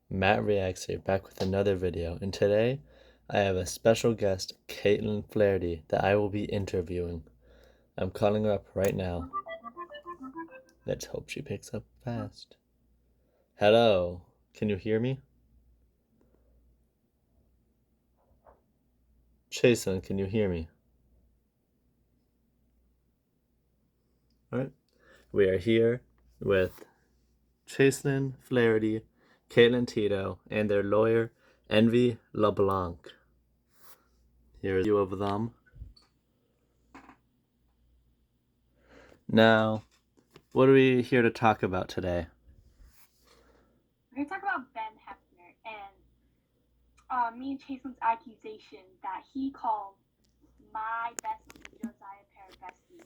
Matt Reacts here, back with another video, and today I have a special guest, Caitlin Flaherty, that I will be interviewing. I'm calling her up right now. Let's hope she picks up fast. Hello, can you hear me? Chasen, can you hear me? Alright, we are here with Chaselyn Flaherty, Caitlin Tito, and their lawyer, Envy LeBlanc. Here are a few of them. Now, what are we here to talk about today? We're gonna talk about Ben Hefner and me and Chasen's accusation that he called my bestie Josiah Parra bestie,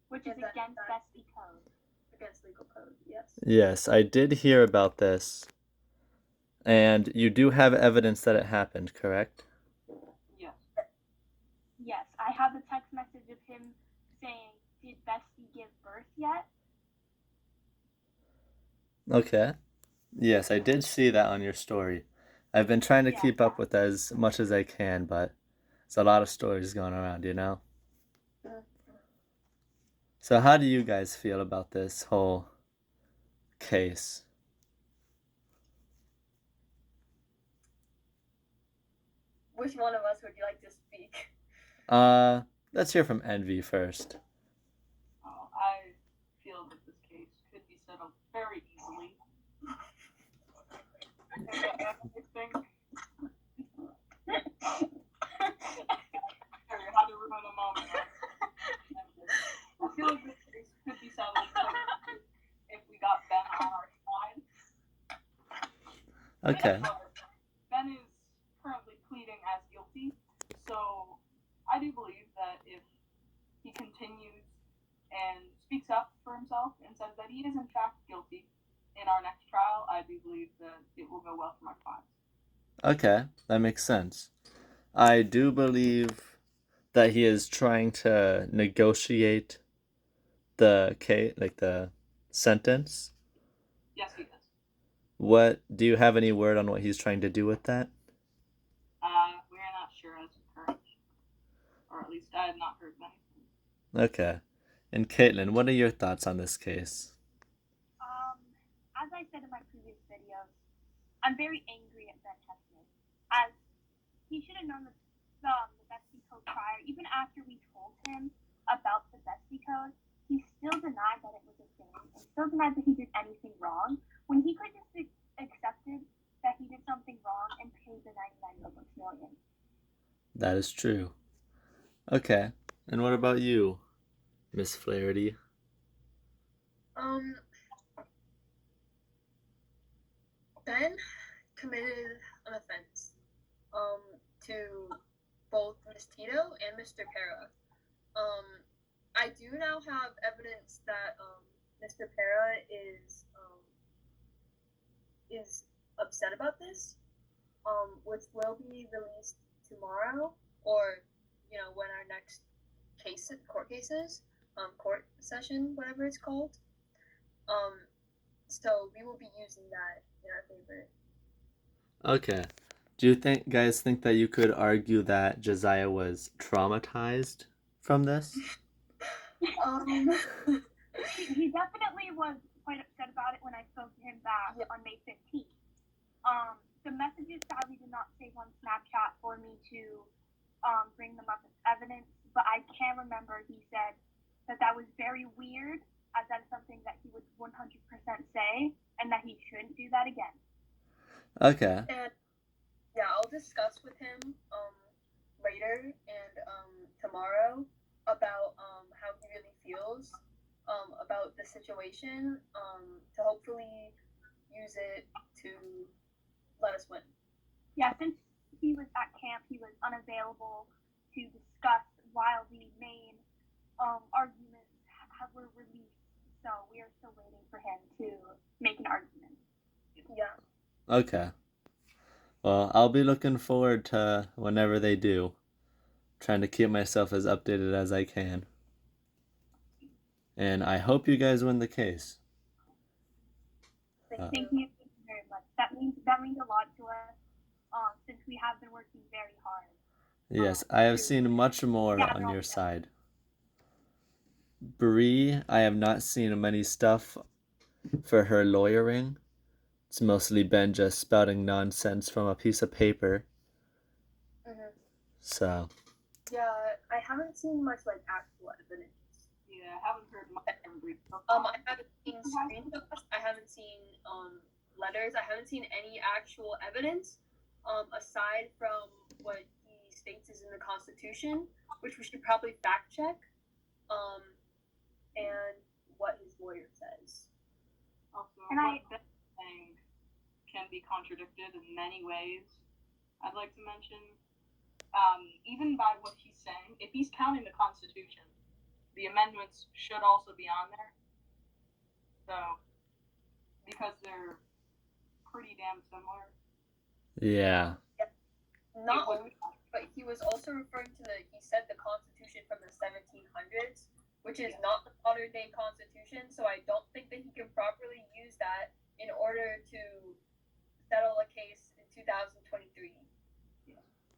which is against bestie code. Against legal code, yes. Yes, I did hear about this. And you do have evidence that it happened, correct? Yes. Yes, I have a text message of him saying, "Did bestie give birth yet?" Okay. Yes, I did see that on your story. I've been trying to Yeah. keep up with as much as I can, but it's a lot of stories going around, you know? So how do you guys feel about this whole case? Which one of us would you like to speak? Let's hear from Envy first. I feel that this case could be settled very easily. Sorry, I had to ruin a moment. I feel like this case could be settled if we got Ben on our side. Okay. Ben is currently pleading as guilty, so I do believe that if he continues and speaks up for himself and says that he is in fact guilty in our next trial, I do believe that it will go well for my clients. Okay, that makes sense. I do believe that he is trying to negotiate the case, like the sentence. Yes, he is. What do you have any word on what he's trying to do with that? We are not sure as of current, or at least I have not heard anything. Okay. And Caitlin, what are your thoughts on this case? As I said in my previous videos, I'm very angry at Ben Hefner, as he should have known the bestie code prior. Even after we told him about the bestie code, he still denied that it was a thing and still denied that he did anything wrong, when he could just accepted that he did something wrong and paid the $99 million. That is true. Okay. And what about you, Miss Flaherty? Ben committed an offense to both Ms. Tito and Mr. Parra. I do now have evidence that Mr. Parra is upset about this, which will be released tomorrow, or when our next court session, whatever it's called. So we will be using that in our favor. Okay. Do you guys think that you could argue that Josiah was traumatized from this? He definitely was quite upset about it when I spoke to him back on May 15th. The messages sadly did not save on Snapchat for me to bring them up as evidence, but I can remember he said that was very weird, as that is something that he would 100% say, and that he shouldn't do that again. Okay. And yeah, I'll discuss with him later and tomorrow about how he really feels about the situation, to hopefully use it to let us win. Yeah, since he was at camp, he was unavailable to discuss while the main arguments were released. So we are still waiting for him to make an argument. Yeah. Okay. Well, I'll be looking forward to whenever they do. Trying to keep myself as updated as I can. And I hope you guys win the case. Thank you very much. That means working very hard. Yes, I have seen much more Yeah, on no, your side. Bree, I have not seen many stuff for her lawyering. It's mostly been just spouting nonsense from a piece of paper. Mhm. So, Yeah, I haven't seen much like actual evidence. Yeah, I haven't heard much from Bree. I haven't seen screenshots. I haven't seen letters. I haven't seen any actual evidence aside from what he states is in the Constitution, which we should probably fact check. And what his lawyer says. Also, And what Ben's saying can be contradicted in many ways. I'd like to mention, even by what he's saying, if he's counting the Constitution, the amendments should also be on there. So, because they're pretty damn similar. yeah. Not only, but he was also referring to he said the Constitution from the 1700s, which is not the modern day Constitution, so I don't think that he can properly use that in order to settle a case in 2023.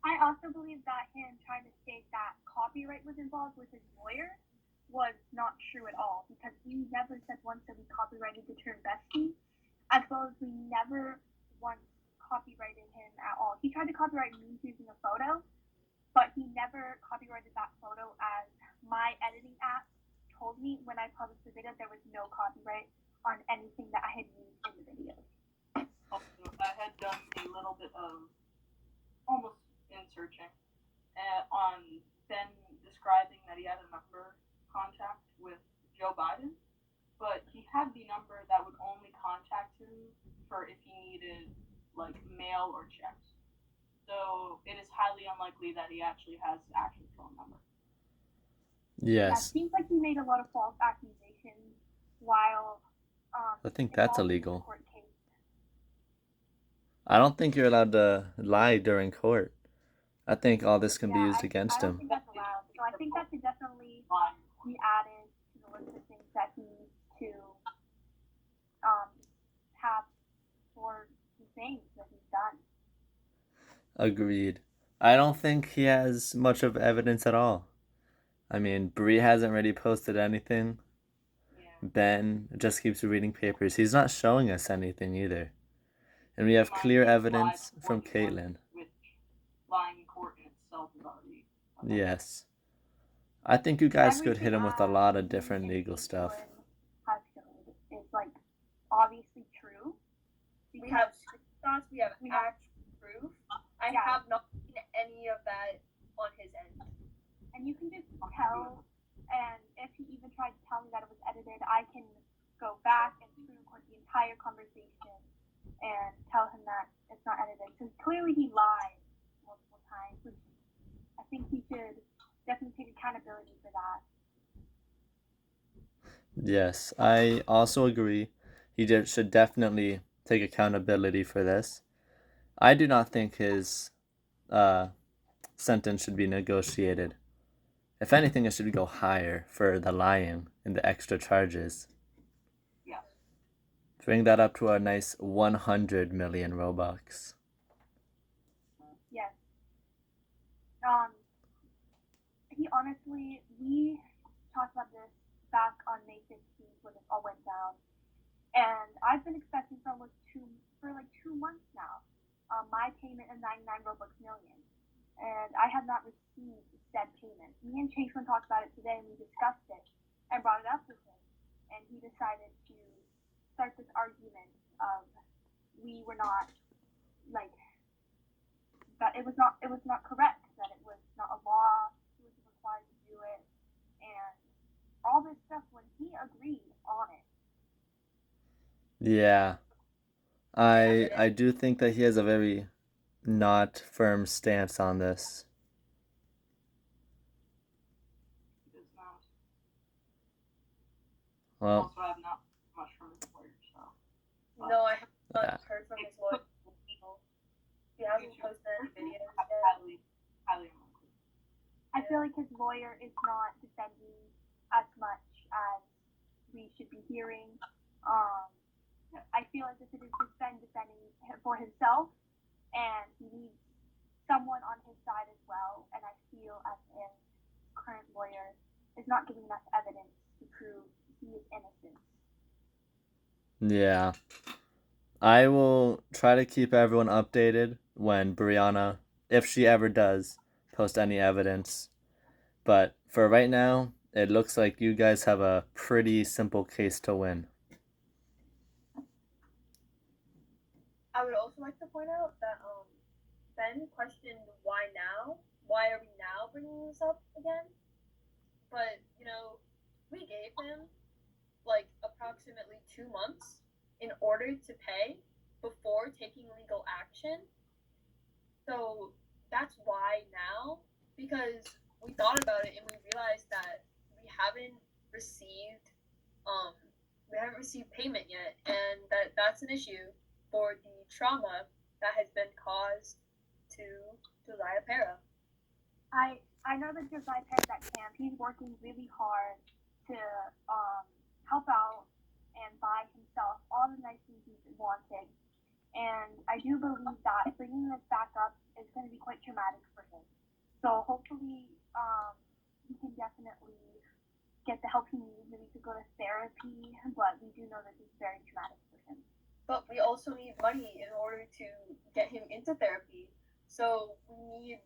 I also believe that him trying to state that copyright was involved with his lawyer was not true at all, because we never said once that we copyrighted the term bestie, as well as we never once copyrighted him at all. He tried to copyright me using a photo, but he never copyrighted that photo, as my editing app told me when I published the video there was no copyright on anything that I had used in the video. Also, I had done a little bit of almost in searching on Ben describing that he had a number contact with Joe Biden, but he had the number that would only contact him for if he needed like mail or checks. So it is highly unlikely that he actually has the actual phone number. Yeah, it Yes. seems like he made a lot of false accusations while I think that's involved in the illegal. court case. I don't think you're allowed to lie during court. I think all this can be used against I don't him. think that's allowed. So I think that should definitely be added to the list of things that he needs to have for the things that he's done. Agreed. I don't think he has much of evidence at all. I mean, Bree hasn't really posted anything. Yeah. Ben just keeps reading papers. He's not showing us anything either. And we have clear evidence from Caitlin. Which lying in court in itself is already. Yes. I think you guys could hit Everything him with a lot of I different and legal stuff. Caitlin has showed is like obviously true. We have screenshots, we have actual proof. I have not seen any of that on his end. And you can just tell, and if he even tried to tell me that it was edited, I can go back and screen record the entire conversation and tell him that it's not edited. Because clearly he lied multiple times, which I think he should definitely take accountability for that. Yes, I also agree. He should definitely take accountability for this. I do not think his sentence should be negotiated. If anything, it should go higher for the lying and the extra charges. Yeah. Bring that up to a nice 100 million Robux. Yes. He honestly, we talked about this back on May 15th when it all went down, and I've been expecting for like 2 months now. My payment of 99 Robux million, and I have not received said payment. Me and Chase talked about it today, and we discussed it and brought it up with him, and he decided to start this argument of we were not like that it was not correct, that it was not a law, he wasn't required to do it, and all this stuff when he agreed on it. Yeah. I do think that he has a very not firm stance on this. He does not. Well, Also, I have not much from his lawyer, so. No, I have not Yeah. heard from his lawyer. He hasn't posted any videos yet. Highly unlikely. I feel like his lawyer is not defending as much as we should be hearing. I feel like this is defending for himself, and he needs someone on his side as well, and I feel as if current lawyer is not giving enough evidence to prove he is innocent. Yeah. I will try to keep everyone updated when Brianna, if she ever does, post any evidence. But for right now, it looks like you guys have a pretty simple case to win. I would also like to point out that Ben questioned why now? Why are we now bringing this up again? But we gave him like approximately 2 months in order to pay before taking legal action. So that's why now, because we thought about it and we realized that we haven't received payment yet, and that's an issue for the trauma that has been caused to Josiah Para. I know that Josiah Para's at camp. He's working really hard to help out and buy himself all the nice things he's wanted. And I do believe that bringing this back up is going to be quite traumatic for him. So hopefully he can definitely get the help he needs. Maybe to go to therapy, but we do know that it's very traumatic for him. But we also need money in order to get him into therapy. So we need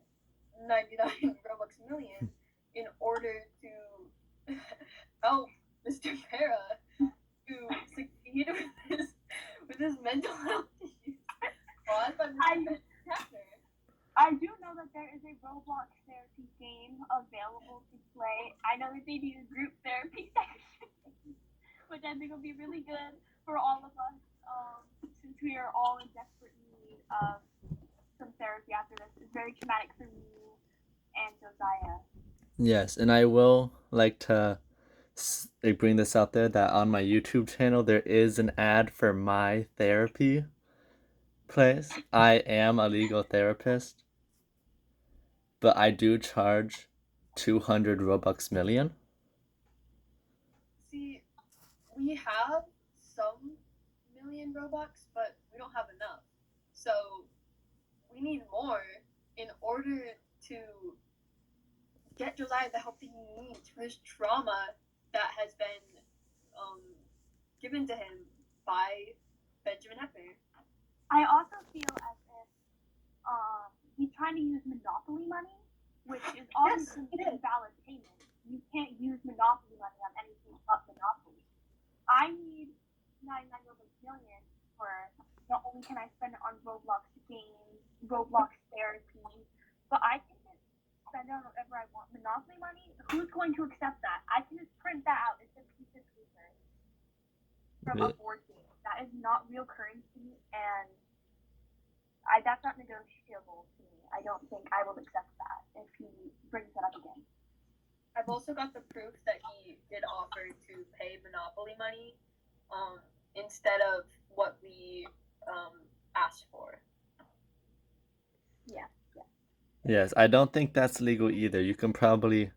99 Robux million in order to help Mr. Para to succeed with his mental health issues. I do know that there is a Roblox therapy game available to play. I know that they do a group therapy section, which I think will be really good for all of us, since we are all in desperate need of some therapy after this. It's very traumatic for me and Josiah. Yes, and I will like to bring this out there that on my YouTube channel there is an ad for my therapy place. I am a legal therapist, but I do charge 200 Robux million. See, we have some million Robux, but we don't have enough. So we need more in order to get Josiah the help that he needs for his trauma that has been given to him by Benjamin Hepburn. I also feel as if he's trying to use Monopoly money, which is obviously invalid payment. You can't use Monopoly money on anything but Monopoly. I need 99 Robux million for not only can I spend it on Roblox games, Roblox therapy, but I can just spend it on whatever I want. Monopoly money, who's going to accept that? I can just print that out. It's a piece of paper from a board game. That is not real currency, and that's not negotiable to me. I don't think I will accept that if he brings that up again. I've also got the proof that he did offer to pay Monopoly money instead of what we asked for. Yeah. Yes, I don't think that's legal either. You can probably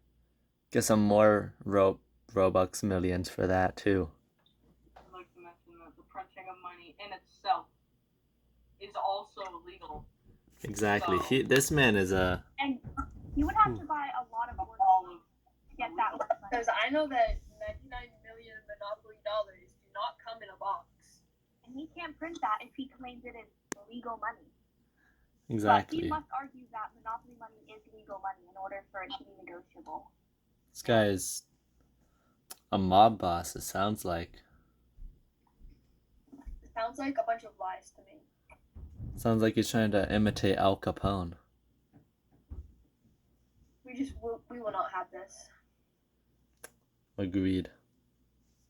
get some more Robux millions for that too. I'd like to mention that the printing of money in itself is also illegal. Exactly. So, This man is a. And you would have to buy a lot of work to get that much money. Because I know that 99 million Monopoly dollars do not come in a box. And he can't print that if he claims it is legal money. Exactly. But he must argue that Monopoly money is legal money in order for it to be negotiable. This guy is a mob boss, it sounds like. It sounds like a bunch of lies to me. Sounds like he's trying to imitate Al Capone. We will not have this. Agreed.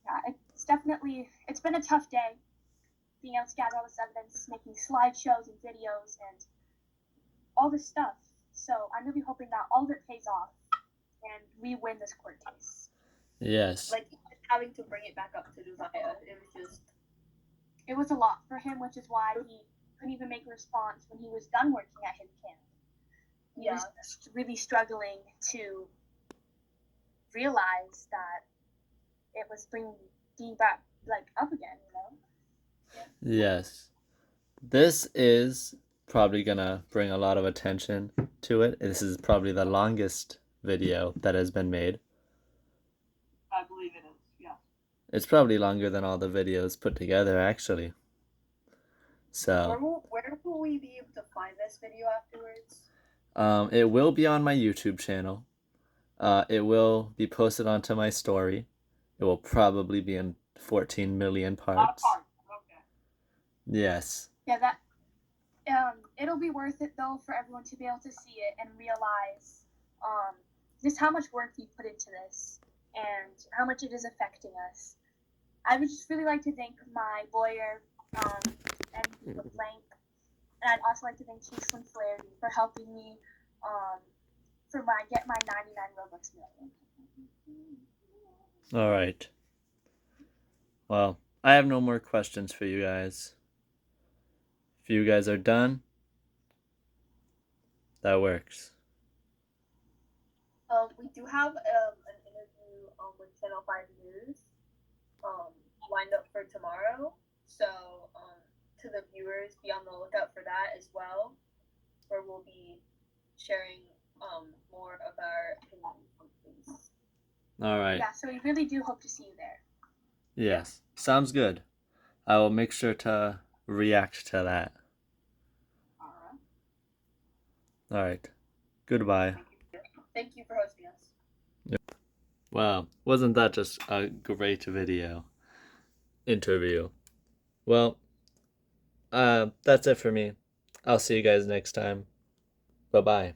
Yeah, it's been a tough day being able to gather all this evidence, making slideshows and videos and all this stuff. So I'm really hoping that all of it pays off and we win this court case. Yes. Like, having to bring it back up to Josiah, it was a lot for him, which is why he couldn't even make a response when he was done working at his camp. He was really struggling to realize that it was being back up again, Yes. This is probably gonna bring a lot of attention to it. This is probably the longest video that has been made. I believe it is. Yeah. It's probably longer than all the videos put together, actually. So, Where will we be able to find this video afterwards? it will be on my YouTube channel. It will be posted onto my story. It will probably be in 14 million parts. Okay. Yes. Yeah, that it'll be worth it though for everyone to be able to see it and realize just how much work you put into this and how much it is affecting us. I would just really like to thank my lawyer and Blank, and I'd also like to thank Caitlin Flaherty for helping me for my get my 99 Robux million. All right. Well, I have no more questions for you guys. If you guys are done, that works. We do have an interview with Channel 5 News lined up for tomorrow. So to the viewers, be on the lookout for that as well, where we'll be sharing more of our opinions on things. All right. Yeah, so we really do hope to see you there. Yes. Sounds good. I will make sure to react to that. All right. All right. Goodbye. Thank you for hosting us. Wow. Wasn't that just a great interview? Well, that's it for me. I'll see you guys next time. Bye-bye.